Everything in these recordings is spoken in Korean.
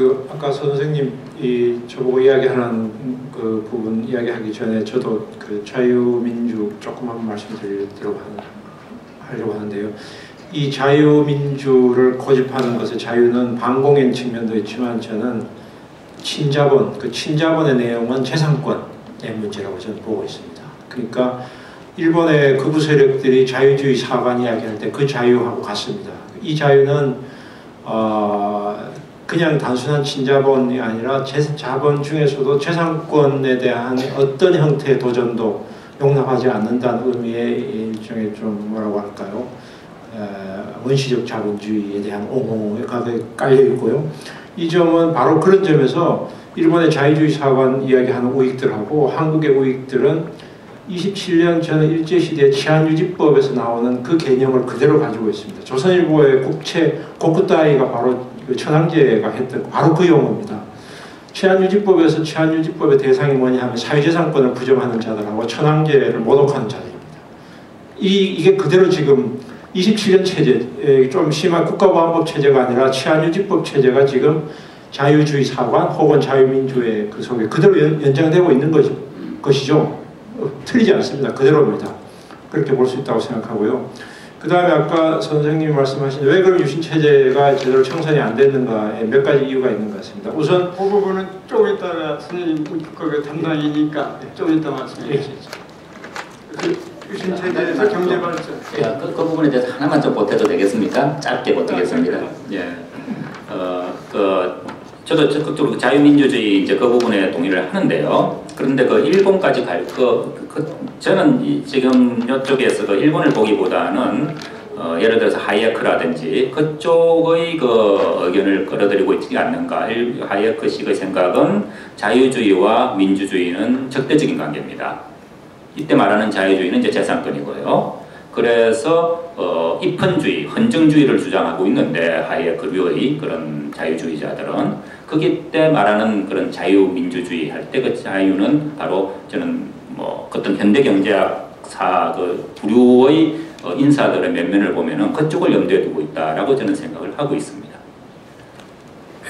그 아까 선생님 저보고 이야기하는 그 부분 이야기하기 전에 저도 그 자유민주 조금만 말씀드리도록 하려고 하는데요. 이 자유민주를 고집하는 것의 자유는 반공인 측면도 있지만 저는 친자본, 그 친자본의 내용은 재산권의 문제라고 저는 보고 있습니다. 그러니까 일본의 극우 세력들이 자유주의 사관 이야기할 때 그 자유하고 같습니다. 이 자유는 그냥 단순한 친자본이 아니라 자본 중에서도 재산권에 대한 어떤 형태의 도전도 용납하지 않는다는 의미의 일종의 좀 뭐라고 할까요? 원시적 자본주의에 대한 옹호가 깔려 있고요. 이 점은 바로 그런 점에서 일본의 자유주의 사관 이야기하는 우익들하고 한국의 우익들은 27년 전 일제시대 치안유지법에서 나오는 그 개념을 그대로 가지고 있습니다. 조선일보의 국채 고쿠따이가 바로 천황제가 했던 바로 그 용어입니다. 치안유지법에서 치안유지법의 대상이 뭐냐 하면 사유재산권을 부정하는 자들하고 천황제를 모독하는 자들입니다. 이게 그대로 지금 27년 체제, 좀 심한 국가보안법 체제가 아니라 치안유지법 체제가 지금 자유주의 사관 혹은 자유민주의 그 속에 그대로 연장되고 있는 것이죠. 틀리지 않습니다. 그대로입니다. 그렇게 볼 수 있다고 생각하고요. 그 다음에 아까 선생님이 말씀하신 왜 그럼 유신체제가 제대로 청산이 안 됐는가에 몇 가지 이유가 있는 것 같습니다. 우선 그 부분은 조금 이따가 선생님 그 담당이니까 좀 이따 말씀해 주시죠. 유신체제에서 경제발전. 그 부분에 대해서 하나만 좀 보태도 되겠습니까? 짧게 보태겠습니다. 예. 저도 적극적으로 자유민주주의 이제 그 부분에 동의를 하는데요. 그런데 그 일본까지 저는 지금 이쪽에서 그 일본을 보기보다는 예를 들어서 하이에크라든지 그쪽의 그 의견을 끌어들이고 있지 않는가. 하이에크식의 생각은 자유주의와 민주주의는 적대적인 관계입니다. 이때 말하는 자유주의는 이제 재산권이고요. 그래서 입헌주의, 헌정주의를 주장하고 있는데 하이에크류의 그런 자유주의자들은 거기 때 말하는 그런 자유민주주의 할 때 그 자유는 바로 저는 뭐 어떤 현대경제학사 그 부류의 인사들의 면면을 보면은 그쪽을 염두에 두고 있다라고 저는 생각을 하고 있습니다.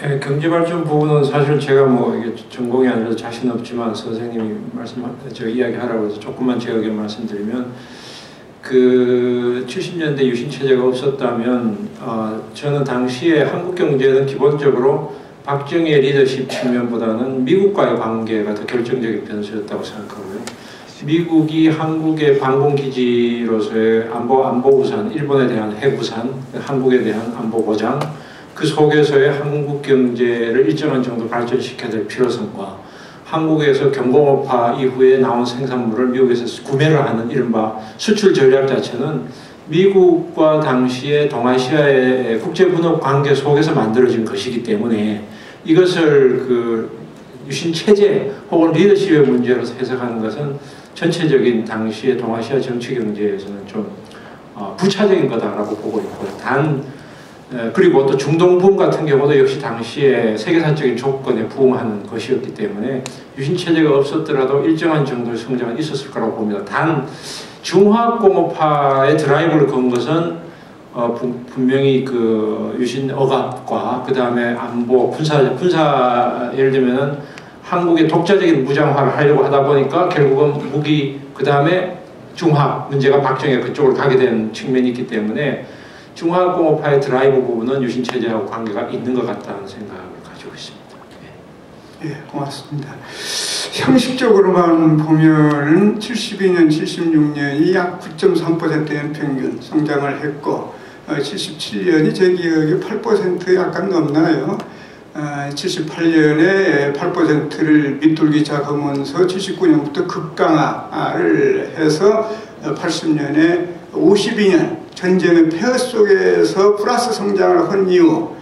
네, 경제발전 부분은 사실 제가 뭐 이게 전공이 아니라서 자신 없지만 선생님이 이야기하라고 해서 조금만 제 의견 말씀드리면 그 70년대 유신체제가 없었다면 저는 당시에 한국 경제는 기본적으로 박정희의 리더십 측면보다는 미국과의 관계가 더 결정적인 변수였다고 생각하고요. 미국이 한국의 반공기지로서의 안보 우산, 일본에 대한 핵우산, 한국에 대한 안보 보장, 그 속에서의 한국 경제를 일정한 정도 발전시켜야 될 필요성과 한국에서 경공업화 이후에 나온 생산물을 미국에서 구매를 하는 이른바 수출 전략 자체는 미국과 당시의 동아시아의 국제분업 관계 속에서 만들어진 것이기 때문에 이것을 그 유신체제 혹은 리더십의 문제로 해석하는 것은 전체적인 당시의 동아시아 정치 경제에서는 좀 부차적인 거다라고 보고 있고요. 그리고 또 중동붐 같은 경우도 역시 당시에 세계사적인 조건에 부응하는 것이었기 때문에 유신체제가 없었더라도 일정한 정도의 성장은 있었을 거라고 봅니다. 단 중화학공업화의 드라이브를 건 것은 분명히 그 유신 억압과 그 다음에 안보, 군사 예를 들면은 한국의 독자적인 무장화를 하려고 하다 보니까 결국은 무기 그 다음에 중화 문제가 박정희가 그쪽으로 가게 된 측면이 있기 때문에 중화공업화의 드라이브 부분은 유신체제하고 관계가 있는 것 같다는 생각을 가지고 있습니다. 예, 고맙습니다. 형식적으로만 보면은 72년, 76년이 약 9.3% 연평균 성장을 했고 77년이 제 기억에 8% 약간 넘나요. 78년에 8%를 밑돌기 시작하면서 79년부터 급강하를 해서 80년에 52년 전쟁의 폐허 속에서 플러스 성장을 한 이후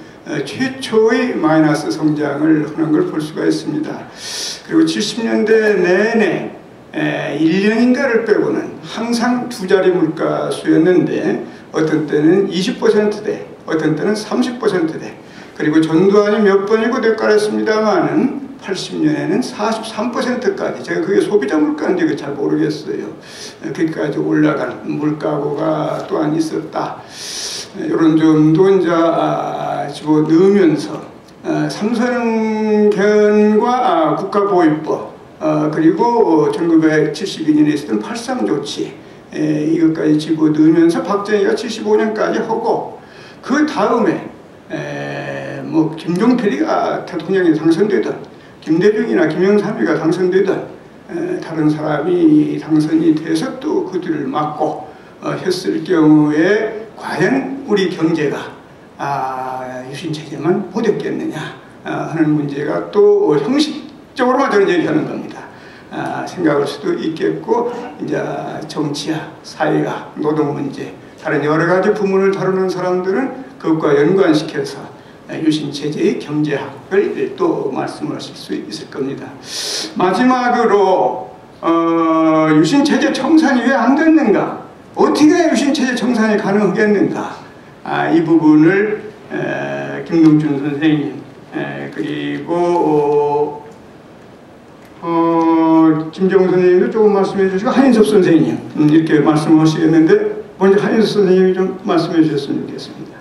최초의 마이너스 성장을 하는 걸 볼 수가 있습니다. 그리고 70년대 내내 1년인가를 빼고는 항상 두 자리 물가수였는데 어떤 때는 20%대, 어떤 때는 30%대, 그리고 전두환이 몇 번이고 되깔았습니다만은 80년에는 43%까지, 제가 그게 소비자 물가인지 잘 모르겠어요. 거기까지 올라간 물가고가 또한 있었다. 이런 점도 이제 집어넣으면서 삼선경과 국가보위법 그리고 1972년에 있었던 8.3 조치 이것까지 집어넣으면서 박정희가 75년까지 하고 그 다음에 뭐 김종필이가 대통령이 당선되든 김대중이나 김영삼이가 당선되든 다른 사람이 당선이 돼서 또 그들을 막고 했을 경우에 과연 우리 경제가 유신체제만 보댔겠느냐 하는 문제가 또 형식적으로만 저는 얘기하는 겁니다. 생각할 수도 있겠고 이제 정치야 사회가 노동 문제 다른 여러 가지 부문을 다루는 사람들은 그것과 연관시켜서 유신체제의 경제학을 또 말씀하실 수 있을 겁니다. 마지막으로 유신체제 청산이 왜 안 됐는가? 어떻게 유신체제 청산이 가능하겠는가? 이 부분을 김동준 선생님 그리고 김정은 선생님도 조금 말씀해 주시고 한인섭 선생님 이렇게 말씀하시겠는데 먼저 한인섭 선생님이 좀 말씀해 주셨으면 좋겠습니다.